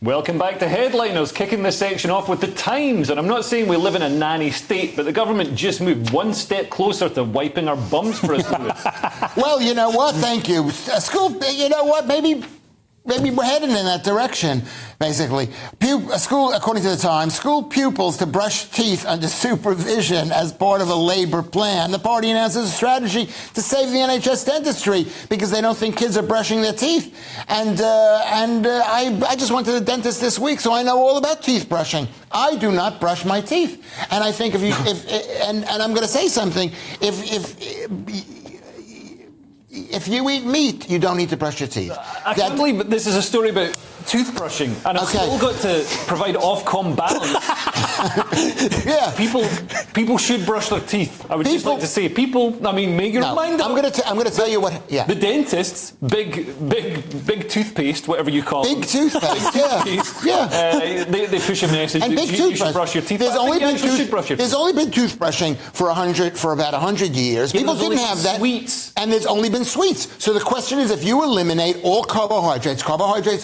Welcome back to Headliners, kicking this section off with the Times. And I'm not saying we live in a nanny state, but the government just moved one step closer to wiping our bums for us. Well, you know what? Thank you. School, you know what? Maybe we're heading in that direction, basically. School, according to the Times, school pupils to brush teeth under supervision as part of a Labour plan. The party announces a strategy to save the NHS dentistry because they don't think kids are brushing their teeth. And I just went to the dentist this week, so I know all about teeth brushing. I do not brush my teeth. And I think and I'm going to say something, if you eat meat, you don't need to brush your teeth. I can't believe that this is a story about toothbrushing, and I've still got to provide Ofcom balance. Yeah, people should brush their teeth. I would just like to say, people. I mean, make your mind up. I'm going to tell you what. Yeah, the dentists, big toothpaste, whatever you call big toothpaste. Yeah. They push a message. And that you should brush your teeth. There's only been toothbrushing for about 100 years. People didn't have that. Sweets. And there's only been sweets. So the question is, if you eliminate all carbohydrates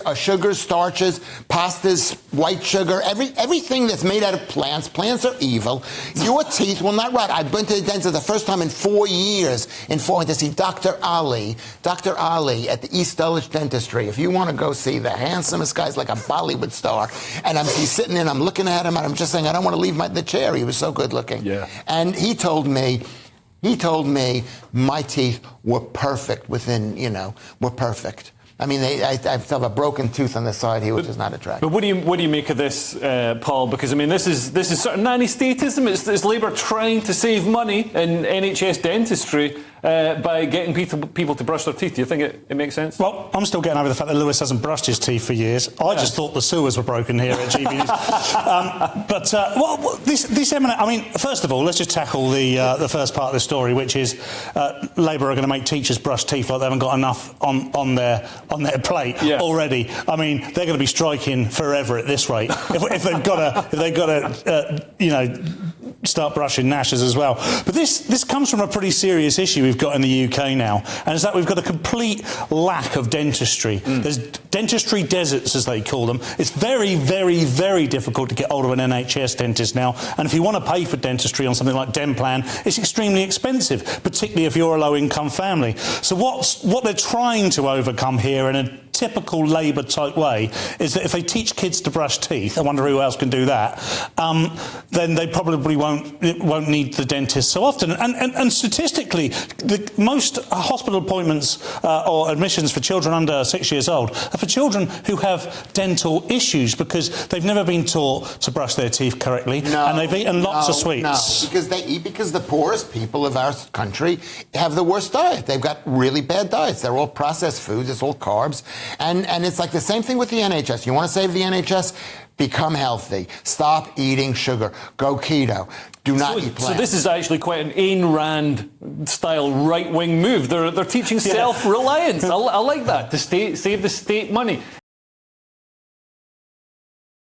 are sugars, starches, pastas, white sugar, everything that's made out of plants are evil. Your teeth will not rot. I've been to the dentist the first time in 4 years to see Dr. Ali at the East Dulwich Dentistry. If you want to go see the handsomest guy, like a Bollywood star, and he's sitting there and I'm looking at him and I'm just saying, I don't want to leave the chair. He was so good looking. Yeah. And he told me my teeth were perfect were perfect. I mean, I have a broken tooth on the side here, which is not attractive. But what do you make of this, Paul? Because I mean, this is sort of nanny statism. It's Labour trying to save money in NHS dentistry by getting people to brush their teeth. Do you think it makes sense? Well, I'm still getting over the fact that Lewis hasn't brushed his teeth for years. I just thought the sewers were broken here at GB News. This eminent. I mean, first of all, let's just tackle the first part of the story, which is Labour are going to make teachers brush teeth like they haven't got enough on their plate already. I mean, they're going to be striking forever at this rate if they've got to start brushing gnashers as well. But this comes from a pretty serious issue we've got in the UK now, and it's that we've got a complete lack of dentistry. There's dentistry deserts, as they call them. It's very, very, very difficult to get hold of an NHS dentist now, and if you want to pay for dentistry on something like Denplan, it's extremely expensive, particularly if you're a low-income family. So what they're trying to overcome here in a typical Labour type way is that if they teach kids to brush teeth, I wonder who else can do that, then they probably won't need the dentist so often. And statistically, most hospital appointments or admissions for children under 6 years old are for children who have dental issues because they've never been taught to brush their teeth correctly, and they've eaten lots of sweets. Because the poorest people of our country have the worst diet. They've got really bad diets. They're all processed foods. It's all carbs. And it's like the same thing with the NHS. You want to save the NHS? Become healthy. Stop eating sugar. Go keto. Do not eat plants. So this is actually quite an Ayn Rand-style right-wing move. They're teaching self-reliance. I like that, to save the state money.